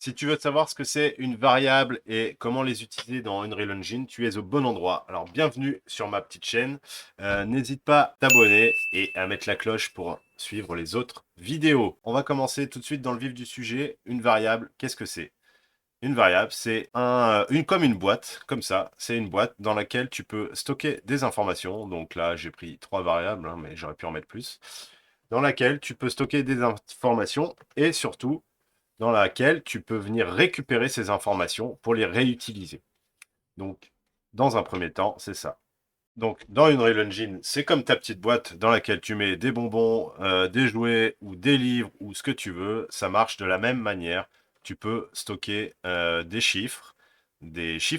Si tu veux savoir ce que c'est une variable et comment les utiliser dans Unreal Engine, tu es au bon endroit. Alors bienvenue sur ma petite chaîne. N'hésite pas à t'abonner et à mettre la cloche pour suivre les autres vidéos. On va commencer tout de suite dans le vif du sujet. Une variable, qu'est-ce que c'est? Une variable, c'est comme une boîte, comme ça. C'est une boîte dans laquelle tu peux stocker des informations. Donc là, j'ai pris trois variables, hein, mais j'aurais pu en mettre plus. Dans laquelle tu peux stocker des informations et surtout dans laquelle tu peux venir récupérer ces informations pour les réutiliser. Donc, dans un premier temps, c'est ça. Donc, dans Unreal Engine, c'est comme ta petite boîte dans laquelle tu mets des bonbons, des jouets ou des livres ou ce que tu veux. Ça marche de la même manière. Tu peux stocker des chiffres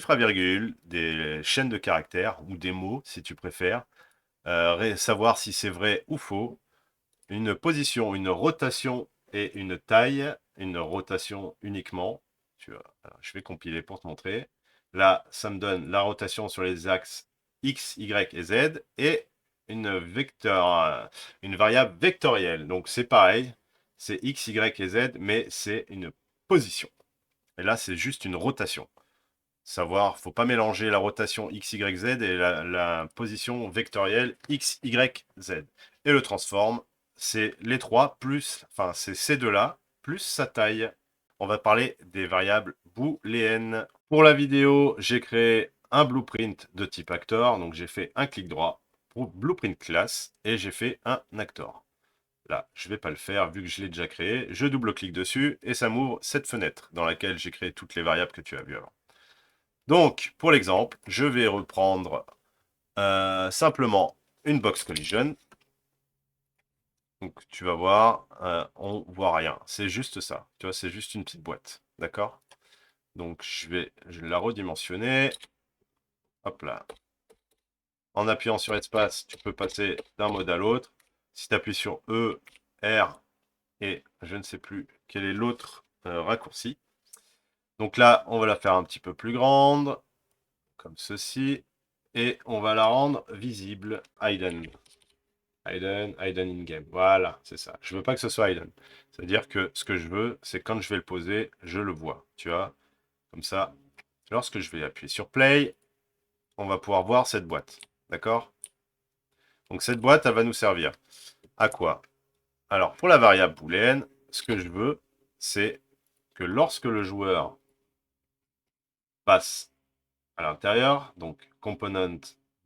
à virgule, des chaînes de caractères ou des mots si tu préfères. Savoir si c'est vrai ou faux, une position, une rotation et une taille, une rotation uniquement. Alors, je vais compiler pour te montrer. Là, ça me donne la rotation sur les axes X, Y et Z et une variable vectorielle. Donc c'est pareil, c'est X, Y et Z, mais c'est une position. Et là, c'est juste une rotation. Savoir, faut pas mélanger la rotation X, Y, Z et la position vectorielle X, Y, Z. Et le transform, c'est les trois plus, enfin c'est ces deux-là, plus sa taille. On va parler des variables booléennes. Pour la vidéo, j'ai créé un blueprint de type actor, donc j'ai fait un clic droit pour blueprint class et j'ai fait un actor. Là, je ne vais pas le faire vu que je l'ai déjà créé. Je double-clique dessus et ça m'ouvre cette fenêtre dans laquelle j'ai créé toutes les variables que tu as vues avant. Donc, pour l'exemple, je vais reprendre simplement une box collision. Donc, tu vas voir, on voit rien. C'est juste ça. Tu vois, c'est juste une petite boîte. D'accord? Donc, je vais la redimensionner. Hop là. En appuyant sur espace, tu peux passer d'un mode à l'autre. Si tu appuies sur E, R et je ne sais plus quel est l'autre raccourci. Donc là, on va la faire un petit peu plus grande, comme ceci. Et on va la rendre visible, hidden. Hidden in game. Voilà, c'est ça. Je veux pas que ce soit hidden. C'est-à-dire que ce que je veux, c'est quand je vais le poser, je le vois. Tu vois, comme ça. Lorsque je vais appuyer sur play, on va pouvoir voir cette boîte. D'accord? Donc cette boîte, elle va nous servir à quoi? Alors, pour la variable booléenne, ce que je veux, c'est que lorsque le joueur passe à l'intérieur, donc component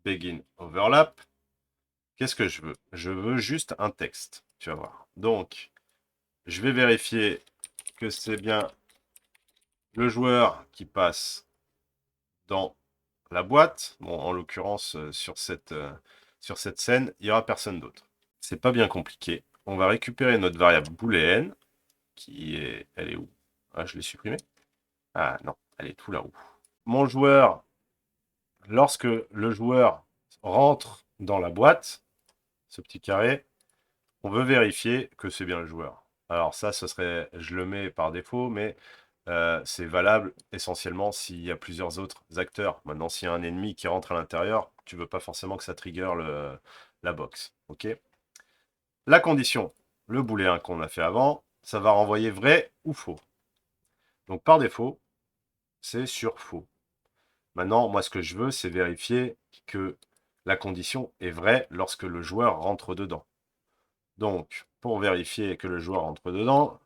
begin overlap, qu'est-ce que je veux? Je veux juste un texte. Tu vas voir. Donc, je vais vérifier que c'est bien le joueur qui passe dans la boîte. Bon, en l'occurrence, sur cette scène, il n'y aura personne d'autre. C'est pas bien compliqué. On va récupérer notre variable booléenne, elle est où? Ah, je l'ai supprimée. Ah non, elle est tout là-haut. Mon joueur, lorsque le joueur rentre dans la boîte, ce petit carré, on veut vérifier que c'est bien le joueur. Alors ça, ce serait, je le mets par défaut, mais c'est valable essentiellement s'il y a plusieurs autres acteurs. Maintenant, s'il y a un ennemi qui rentre à l'intérieur, tu veux pas forcément que ça trigger la box. Ok. La condition, le booléen qu'on a fait avant, ça va renvoyer vrai ou faux. Donc par défaut, c'est sur faux. Maintenant, moi, ce que je veux, c'est vérifier que la condition est vraie lorsque le joueur rentre dedans. Donc, pour vérifier que le joueur entre dedans,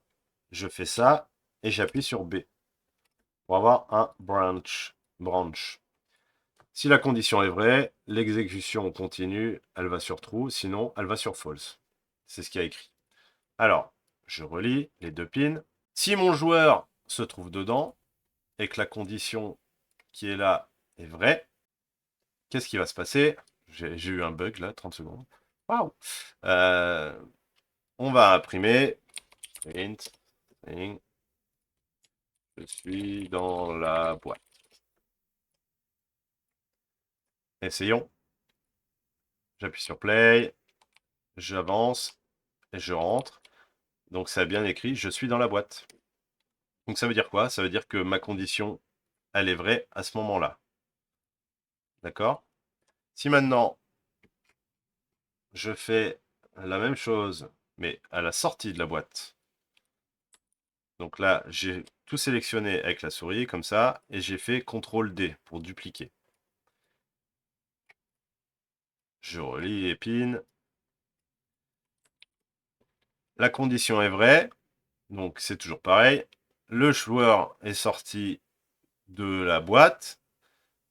je fais ça et j'appuie sur B pour avoir un branch. Si la condition est vraie, l'exécution continue, elle va sur true, sinon elle va sur false. C'est ce qu'il y a écrit. Alors, je relis les deux pins. Si mon joueur se trouve dedans et que la condition qui est là est vraie, qu'est-ce qui va se passer? J'ai eu un bug là, 30 secondes. Waouh! On va imprimer print string, je suis dans la boîte. Essayons. J'appuie sur play, j'avance et je rentre. Donc ça a bien écrit, je suis dans la boîte. Donc ça veut dire quoi? Ça veut dire que ma condition, elle est vraie à ce moment-là. D'accord? Si maintenant, je fais la même chose, mais à la sortie de la boîte, Donc là, j'ai tout sélectionné avec la souris, comme ça, et j'ai fait CTRL-D pour dupliquer. Je relis épine. La condition est vraie, donc c'est toujours pareil. Le joueur est sorti de la boîte,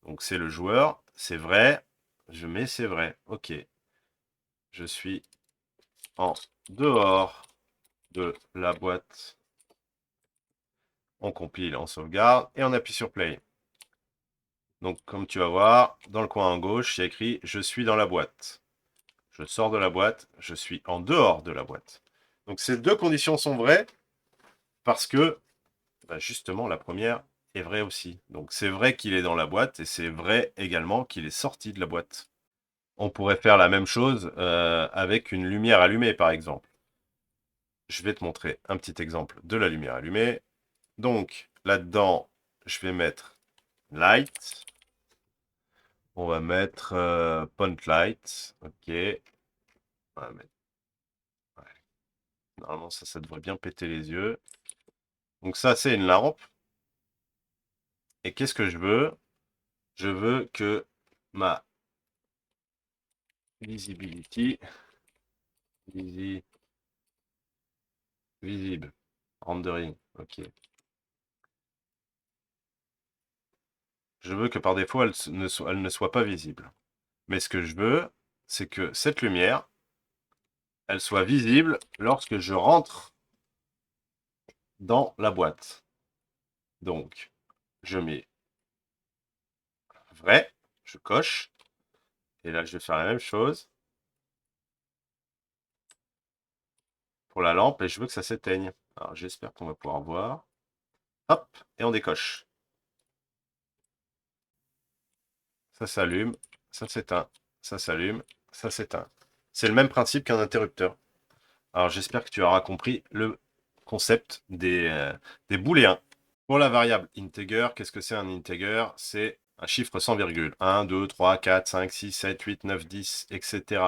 donc c'est le joueur, c'est vrai. Je mets c'est vrai, ok. Je suis en dehors de la boîte. On compile, on sauvegarde et on appuie sur play. Donc comme tu vas voir, dans le coin à gauche, il y a écrit « Je suis dans la boîte ». Je sors de la boîte, je suis en dehors de la boîte. Donc ces deux conditions sont vraies parce que bah, justement la première est vraie aussi. Donc c'est vrai qu'il est dans la boîte et c'est vrai également qu'il est sorti de la boîte. On pourrait faire la même chose avec une lumière allumée par exemple. Je vais te montrer un petit exemple de la lumière allumée. Donc là-dedans, je vais mettre light. On va mettre point light. Ok. On va mettre... ouais. Normalement, ça devrait bien péter les yeux. Donc ça, c'est une lampe. Et qu'est-ce que je veux? Je veux que ma visibility, visible, rendering, ok. Je veux que par défaut, elle ne soit pas visible. Mais ce que je veux, c'est que cette lumière, elle soit visible lorsque je rentre dans la boîte. Donc, je mets vrai, je coche, et là, je vais faire la même chose pour la lampe, et je veux que ça s'éteigne. Alors, j'espère qu'on va pouvoir voir. Hop, et on décoche. Ça s'allume, ça s'éteint, ça s'allume, ça s'éteint. C'est le même principe qu'un interrupteur. Alors j'espère que tu auras compris le concept des booléens. Pour la variable integer, qu'est-ce que c'est un integer? C'est un chiffre sans virgule. 1, 2, 3, 4, 5, 6, 7, 8, 9, 10, etc.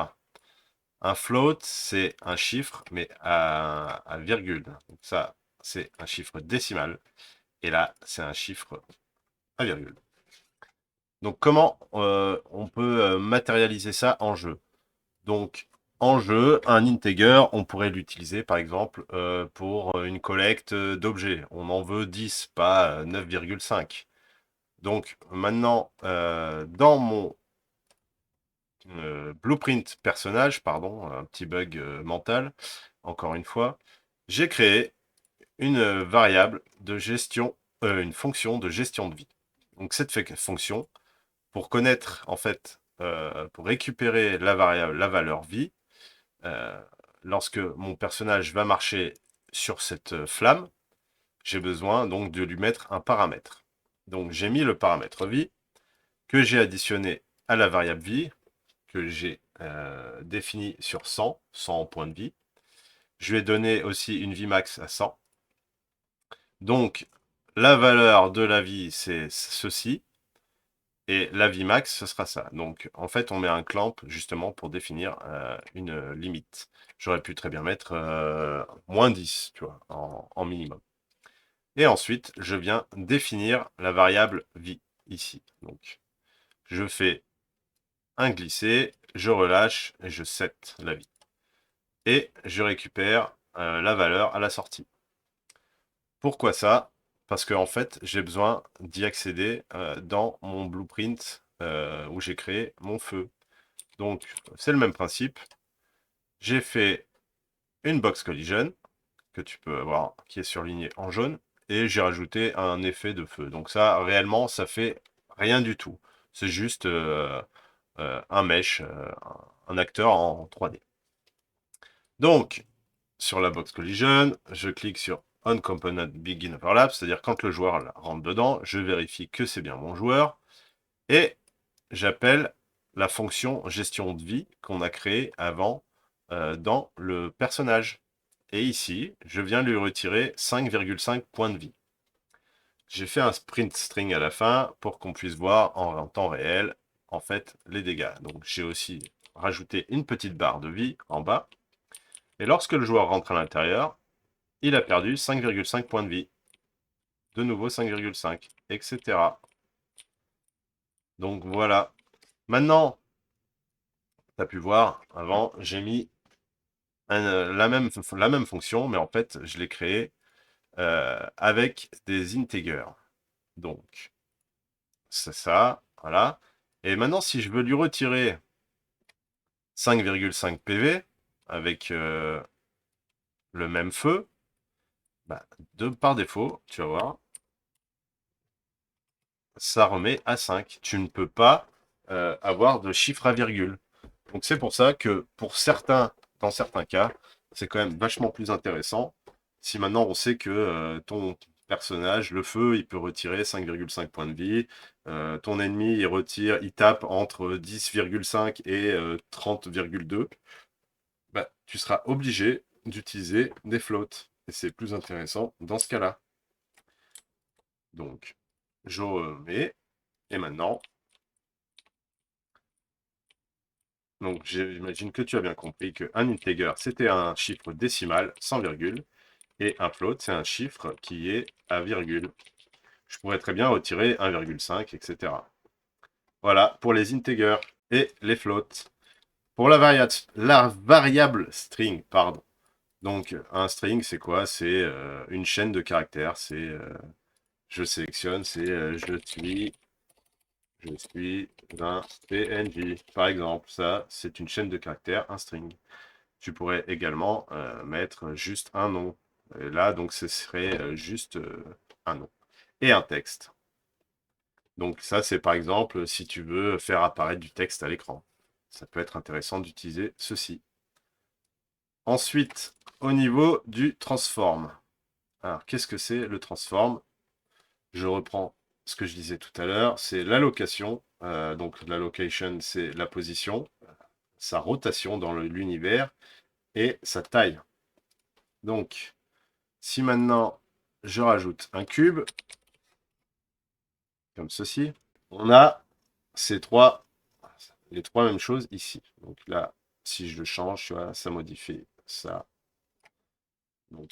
Un float, c'est un chiffre, mais à virgule. Donc ça, c'est un chiffre décimal. Et là, c'est un chiffre à virgule. Donc comment on peut matérialiser ça en jeu? Donc en jeu, un integer, on pourrait l'utiliser par exemple pour une collecte d'objets. On en veut 10, pas 9,5. Donc maintenant, dans mon blueprint personnage, pardon, un petit bug mental, encore une fois, j'ai créé une variable de gestion, une fonction de gestion de vie. Donc cette fonction, pour connaître, en fait, pour récupérer la variable, la valeur vie, lorsque mon personnage va marcher sur cette flamme, j'ai besoin donc de lui mettre un paramètre. Donc j'ai mis le paramètre vie, que j'ai additionné à la variable vie, que j'ai défini sur 100 points de vie. Je lui ai donné aussi une vie max à 100. Donc la valeur de la vie, c'est ceci. Et la vie max, ce sera ça. Donc, en fait, on met un clamp justement pour définir une limite. J'aurais pu très bien mettre moins 10, tu vois, en minimum. Et ensuite, je viens définir la variable vie ici. Donc, je fais un glisser, je relâche et je set la vie. Et je récupère la valeur à la sortie. Pourquoi ça? Parce qu'en fait, j'ai besoin d'y accéder dans mon blueprint où j'ai créé mon feu. Donc, c'est le même principe. J'ai fait une box collision, que tu peux avoir, qui est surlignée en jaune, et j'ai rajouté un effet de feu. Donc ça, réellement, ça fait rien du tout. C'est juste un mesh, un acteur en 3D. Donc, sur la box collision, je clique sur On Component Begin Overlap, c'est-à-dire quand le joueur là, rentre dedans, je vérifie que c'est bien mon joueur, et j'appelle la fonction gestion de vie qu'on a créée avant dans le personnage. Et ici, je viens lui retirer 5,5 points de vie. J'ai fait un sprint string à la fin pour qu'on puisse voir en temps réel, en fait, les dégâts. Donc j'ai aussi rajouté une petite barre de vie en bas. Et lorsque le joueur rentre à l'intérieur, il a perdu 5,5 points de vie. De nouveau 5,5, etc. Donc voilà. Maintenant, tu as pu voir, avant, j'ai mis la même fonction, mais en fait, je l'ai créée avec des integers. Donc, c'est ça, voilà. Et maintenant, si je veux lui retirer 5,5 PV avec le même feu, bah, par défaut, tu vas voir, ça remet à 5. Tu ne peux pas avoir de chiffre à virgule. Donc c'est pour ça que dans certains cas, c'est quand même vachement plus intéressant. Si maintenant on sait que ton personnage, le feu, il peut retirer 5,5 points de vie, ton ennemi, il tape entre 10,5 et 30,2, bah, tu seras obligé d'utiliser des floats. Et c'est plus intéressant dans ce cas-là. Donc, je remets, et maintenant, donc j'imagine que tu as bien compris qu'un integer, c'était un chiffre décimal sans virgule, et un float, c'est un chiffre qui est à virgule. Je pourrais très bien retirer 1,5, etc. Voilà, pour les integers et les floats. Pour la variable string, pardon. Donc, un string, c'est quoi? C'est une chaîne de caractères. Je sélectionne, je suis un PNJ. Par exemple, ça, c'est une chaîne de caractères, un string. Tu pourrais également mettre juste un nom. Et là, donc, ce serait juste un nom. Et un texte. Donc ça, c'est par exemple si tu veux faire apparaître du texte à l'écran. Ça peut être intéressant d'utiliser ceci. Ensuite, au niveau du transform. Alors, qu'est-ce que c'est le transform? Je reprends ce que je disais tout à l'heure, c'est l'allocation. Donc l'allocation, c'est la position, sa rotation dans l'univers et sa taille. Donc, si maintenant je rajoute un cube, comme ceci, on a les trois mêmes choses ici. Donc là, si je le change, tu vois, ça modifie ça. Donc,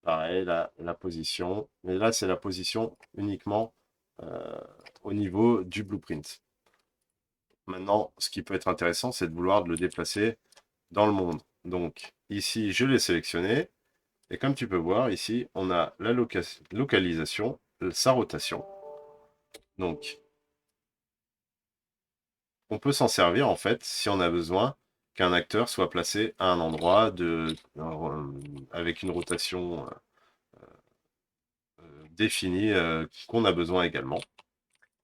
pareil, là, la position. Mais là, c'est la position uniquement euh, au niveau du blueprint. Maintenant, ce qui peut être intéressant, c'est de vouloir le déplacer dans le monde. Donc, ici, je l'ai sélectionné. Et comme tu peux voir, ici, on a la localisation, sa rotation. Donc, on peut s'en servir, en fait, si on a besoin qu'un acteur soit placé à un endroit avec une rotation définie qu'on a besoin également.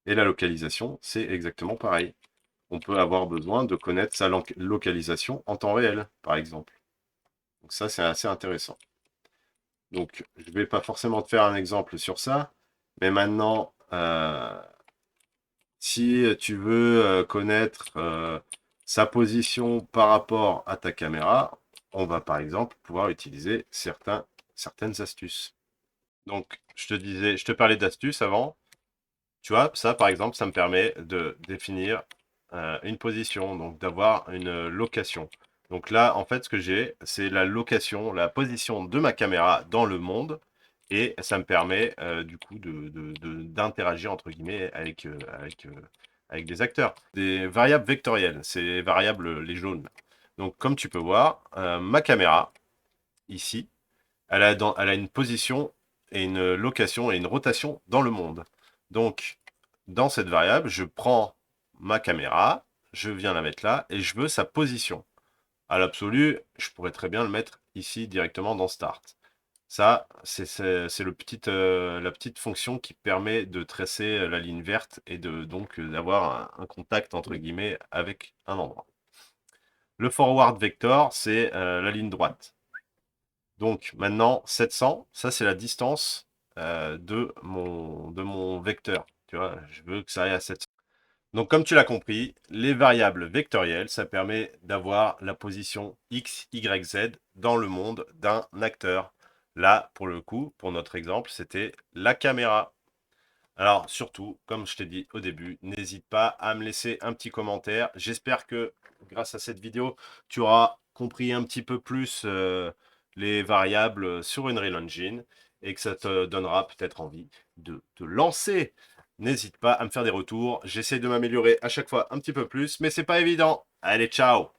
Et la localisation, c'est exactement pareil. On peut avoir besoin de connaître sa localisation en temps réel, par exemple. Donc ça, c'est assez intéressant. Donc, je ne vais pas forcément te faire un exemple sur ça, mais maintenant, si tu veux connaître sa position par rapport à ta caméra, on va par exemple pouvoir utiliser certaines astuces. Donc, je te parlais d'astuces avant. Tu vois, ça par exemple, ça me permet de définir une position, donc d'avoir une location. Donc là, en fait, ce que j'ai, c'est la location, la position de ma caméra dans le monde. Et ça me permet du coup d'interagir entre guillemets avec des acteurs. Des variables vectorielles, c'est les variables, les jaunes. Donc comme tu peux voir, ma caméra, ici, elle a une position et une location et une rotation dans le monde. Donc, dans cette variable, je prends ma caméra, je viens la mettre là, et je veux sa position. À l'absolu, je pourrais très bien le mettre ici directement dans Start. Ça, c'est la petite fonction qui permet de tracer la ligne verte et donc d'avoir un contact entre guillemets avec un endroit. Le forward vector, c'est la ligne droite. Donc maintenant, 700, ça c'est la distance de mon vecteur. Tu vois, je veux que ça aille à 700. Donc comme tu l'as compris, les variables vectorielles, ça permet d'avoir la position X, Y, Z dans le monde d'un acteur. Là, pour le coup, pour notre exemple, c'était la caméra. Alors surtout, comme je t'ai dit au début, n'hésite pas à me laisser un petit commentaire. J'espère que grâce à cette vidéo, tu auras compris un petit peu plus les variables sur Unreal Engine et que ça te donnera peut-être envie de te lancer. N'hésite pas à me faire des retours. J'essaie de m'améliorer à chaque fois un petit peu plus, mais c'est pas évident. Allez, ciao!